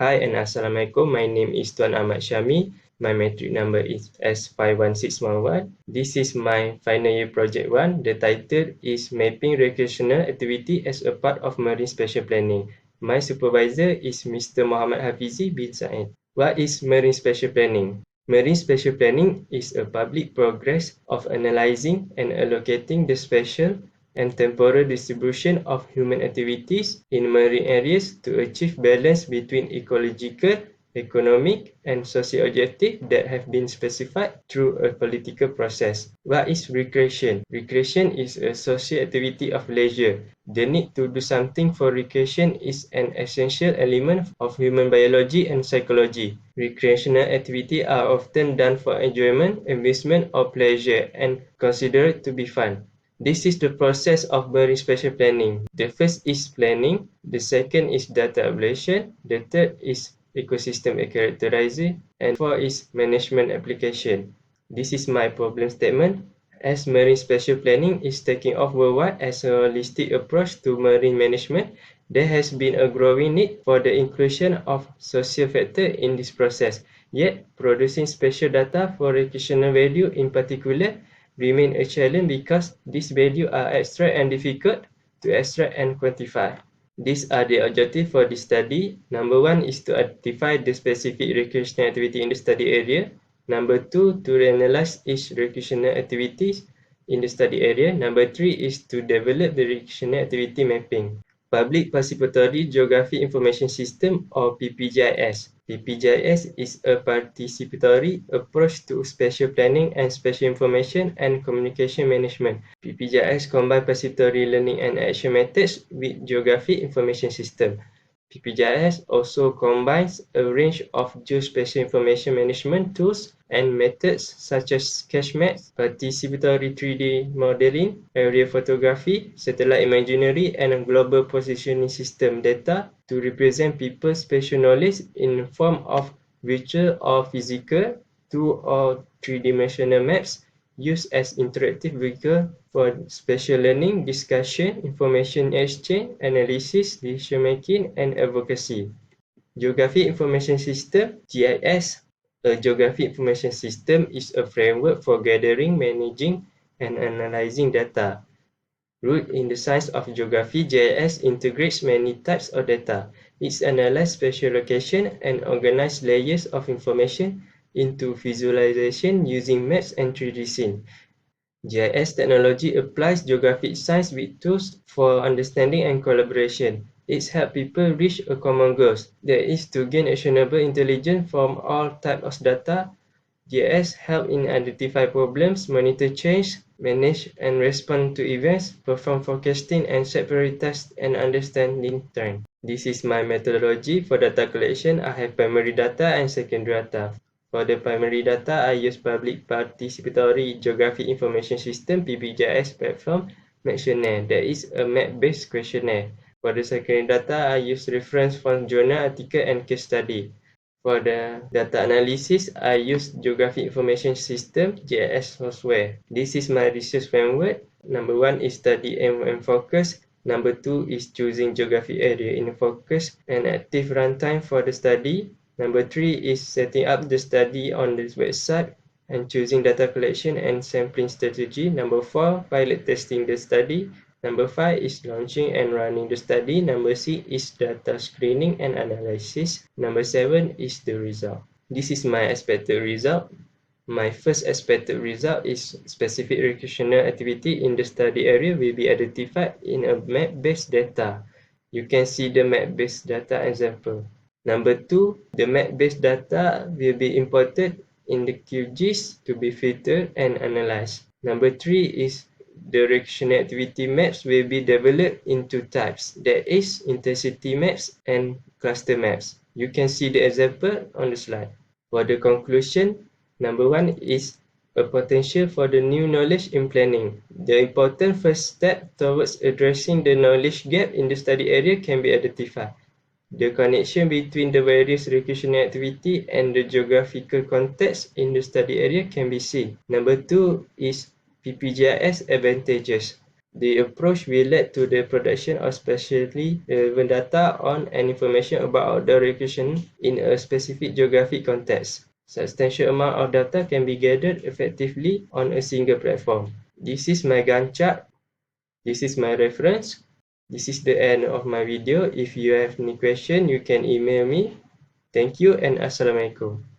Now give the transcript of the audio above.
Hi and Assalamualaikum. My name is Tuan Ahmad Syami. My metric number is S51611. This is my final year project 1. The title is Mapping Recreational Activity as a Part of Marine Spatial Planning. My supervisor is Mr. Muhammad Hafizi bin Said. What is Marine Spatial Planning? Marine Spatial Planning is a public progress of analyzing and allocating the spatial and temporal distribution of human activities in marine areas to achieve balance between ecological, economic, and social objectives that have been specified through a political process. What is recreation? Recreation is a social activity of leisure. The need to do something for recreation is an essential element of human biology and psychology. Recreational activities are often done for enjoyment, amusement, or pleasure and considered to be fun. This is the process of marine spatial planning. The first is planning, the second is data ablation, the third is ecosystem characterization, and four is management application. This is my problem statement. As marine spatial planning is taking off worldwide as a holistic approach to marine management, there has been a growing need for the inclusion of social factors in this process. Yet, producing spatial data for recreational value in particular remain a challenge because these values are abstract and difficult to extract and quantify. These are the objectives for this study. Number 1 is to identify the specific recreational activity in the study area. Number 2, to analyze each recreational activities in the study area. Number 3 is to develop the recreational activity mapping. Public Participatory Geography Information System or PPGIS. PPGIS is a participatory approach to spatial planning and spatial information and communication management. PPGIS combines participatory learning and action methods with geography information system. PPGIS also combines a range of geospatial information management tools and methods such as sketch maps, participatory 3D modeling, aerial photography, satellite imagery, and global positioning system data to represent people's spatial knowledge in the form of virtual or physical, 2 or 3-dimensional maps used as interactive vehicle for spatial learning, discussion, information exchange, analysis, decision-making, and advocacy. Geography Information System, GIS. A Geography Information System is a framework for gathering, managing, and analyzing data. Rooted in the science of geography, GIS integrates many types of data. It analyzes spatial location and organizes layers of information into visualization using maps and 3D scenes. GIS technology applies geographic science with tools for understanding and collaboration. It helps people reach a common goal, that is to gain actionable intelligence from all types of data. GIS helps in identify problems, monitor change, manage and respond to events, perform forecasting and set priorities and understanding trend. This is my methodology for data collection. I have primary data and secondary data. For the primary data, I use Public Participatory Geography Information System (PPGIS) platform Mactionnaire. That is a map-based questionnaire. For the secondary data, I use reference from journal, article, and case study. For the data analysis, I use Geography Information System (GIS) software. This is my research framework. Number 1 is study aim and focus. Number 2 is choosing geography area in focus and active runtime for the study. Number 3 is setting up the study on this website and choosing data collection and sampling strategy. Number 4, pilot testing the study. Number 5 is launching and running the study. Number 6 is data screening and analysis. Number 7 is the result. This is my expected result. My first expected result is specific recreational activity in the study area will be identified in a map-based data. You can see the map-based data example. Number 2, the map-based data will be imported in the QGIS to be filtered and analyzed. Number 3 is the recreational activity maps will be developed into types, that is, intensity maps and cluster maps. You can see the example on the slide. For the conclusion, number 1 is a potential for the new knowledge in planning. The important first step towards addressing the knowledge gap in the study area can be identified. The connection between the various recreational activity and the geographical context in the study area can be seen. Number 2 is PPGIS advantages. The approach will lead to the production of specially relevant data on and information about outdoor recreation in a specific geographic context. Substantial amount of data can be gathered effectively on a single platform. This is my Gantt chart. This is my reference. This is the end of my video. If you have any question, you can email me. Thank you and Assalamualaikum.